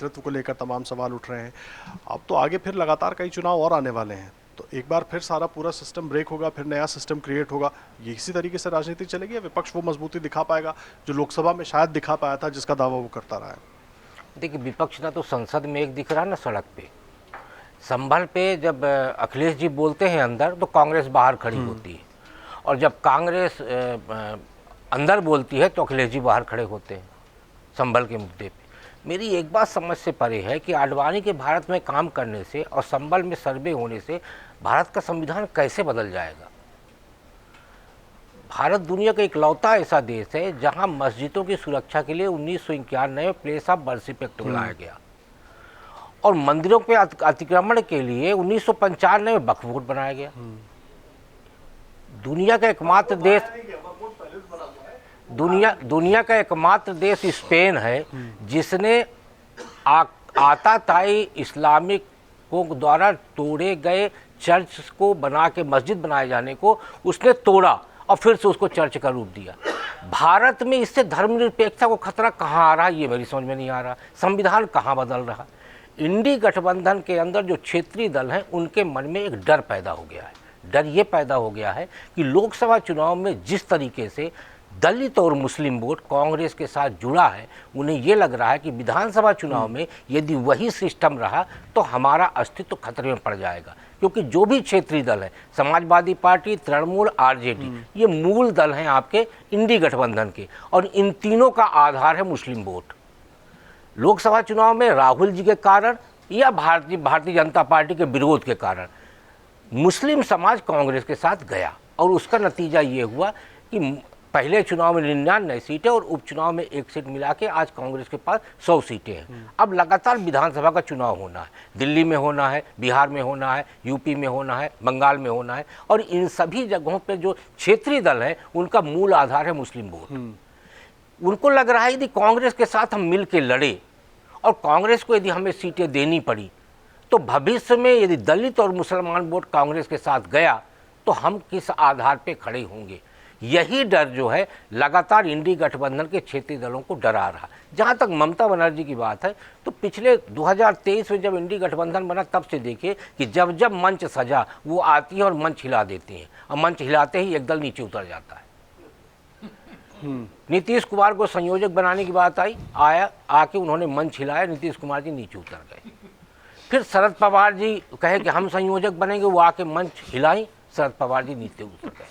नेतृत्व को लेकर तमाम सवाल उठ रहे हैं। अब तो आगे फिर लगातार कई चुनाव और आने वाले हैं, तो एक बार फिर सारा पूरा सिस्टम ब्रेक होगा, फिर नया सिस्टम क्रिएट होगा। ये इसी तरीके से राजनीति चलेगी या विपक्ष वो मजबूती दिखा पाएगा जो लोकसभा में शायद दिखा पाया था, जिसका दावा वो करता रहा है? देखिए, विपक्ष ना तो संसद में एक दिख रहा ना सड़क पे। संभल पे जब अखिलेश जी बोलते हैं अंदर, तो कांग्रेस बाहर खड़ी होती है, और जब कांग्रेस अंदर बोलती है तो अखिलेश जी बाहर खड़े होते हैं संभल के मुद्दे पे। मेरी एक बात समझ से परे है कि आडवाणी के भारत में काम करने से और संभल में सर्वे होने से भारत का संविधान कैसे बदल जाएगा? भारत दुनिया का इकलौता ऐसा देश है जहां मस्जिदों की सुरक्षा के लिए 1991 में प्लेस ऑफ वर्शिप एक्ट बनाया गया, और मंदिरों पे अतिक्रमण के लिए 1995 में वक्फ बोर्ड बनाया गया। दुनिया का एकमात्र देश स्पेन है जिसने आताताई इस्लामिक को द्वारा तोड़े गए चर्च को बना के मस्जिद बनाए जाने को उसने तोड़ा और फिर से उसको चर्च का रूप दिया। भारत में इससे धर्मनिरपेक्षता को खतरा कहाँ आ रहा है, ये मेरी समझ में नहीं आ रहा। संविधान कहाँ बदल रहा? इंडी गठबंधन के अंदर जो क्षेत्रीय दल हैं उनके मन में एक डर पैदा हो गया है। डर ये पैदा हो गया है कि लोकसभा चुनाव में जिस तरीके से दलित और मुस्लिम वोट कांग्रेस के साथ जुड़ा है, उन्हें ये लग रहा है कि विधानसभा चुनाव में यदि वही सिस्टम रहा तो हमारा अस्तित्व खतरे में पड़ जाएगा। क्योंकि जो भी क्षेत्रीय दल है, समाजवादी पार्टी, तृणमूल, आरजेडी, ये मूल दल हैं आपके इंडी गठबंधन के, और इन तीनों का आधार है मुस्लिम वोट। लोकसभा चुनाव में राहुल जी के कारण या भारतीय जनता पार्टी के विरोध के कारण मुस्लिम समाज कांग्रेस के साथ गया, और उसका नतीजा ये हुआ कि पहले चुनाव में 99 सीटें और उपचुनाव में 1 सीट मिला के आज कांग्रेस के पास 100 सीटें हैं। अब लगातार विधानसभा का चुनाव होना है, दिल्ली में होना है, बिहार में होना है, यूपी में होना है, बंगाल में होना है, और इन सभी जगहों पे जो क्षेत्रीय दल हैं उनका मूल आधार है मुस्लिम वोट। उनको लग रहा है यदि कांग्रेस के साथ हम मिल के लड़े और कांग्रेस को यदि हमें सीटें देनी पड़ी तो भविष्य में यदि दलित और मुसलमान वोट कांग्रेस के साथ गया तो हम किस आधार पे खड़े होंगे। यही डर जो है लगातार इंडी गठबंधन के क्षेत्रीय दलों को डरा रहा। जहाँ तक ममता बनर्जी की बात है, तो पिछले 2023 में जब इंडी गठबंधन बना तब से देखिए कि जब जब मंच सजा वो आती है और मंच हिला देती हैं, और मंच हिलाते ही एक दल नीचे उतर जाता है। नीतीश कुमार को संयोजक बनाने की बात आके उन्होंने मंच हिलाया, नीतीश कुमार जी नीचे उतर गए। फिर शरद पवार जी कहे कि हम संयोजक बनेंगे, वो आके मंच हिलाई, शरद पवार जी नीचे उतर गए।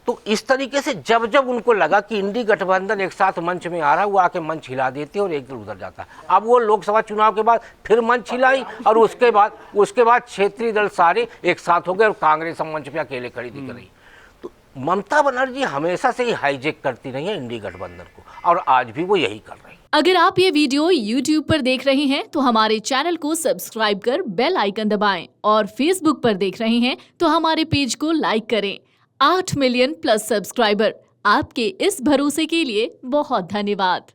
तो इस तरीके से जब जब उनको लगा कि इंडी गठबंधन एक साथ मंच में आ रहा है, वो आके मंच हिला देती है और एक दल उतर जाता है। अब वो लोकसभा चुनाव के बाद फिर मंच हिलाई, और उसके बाद क्षेत्रीय दल सारे एक साथ हो गए और कांग्रेस मंच पे अकेले खड़ी दिख रही। तो ममता बनर्जी हमेशा से ही हाईजेक करती रही है इंडी गठबंधन को, और आज भी वो यही कर रही है। अगर आप ये वीडियो YouTube पर देख रहे हैं तो हमारे चैनल को सब्सक्राइब कर बेल आइकन दबाएं, और Facebook पर देख रहे हैं तो हमारे पेज को लाइक करें। 8 मिलियन प्लस सब्सक्राइबर, आपके इस भरोसे के लिए बहुत धन्यवाद।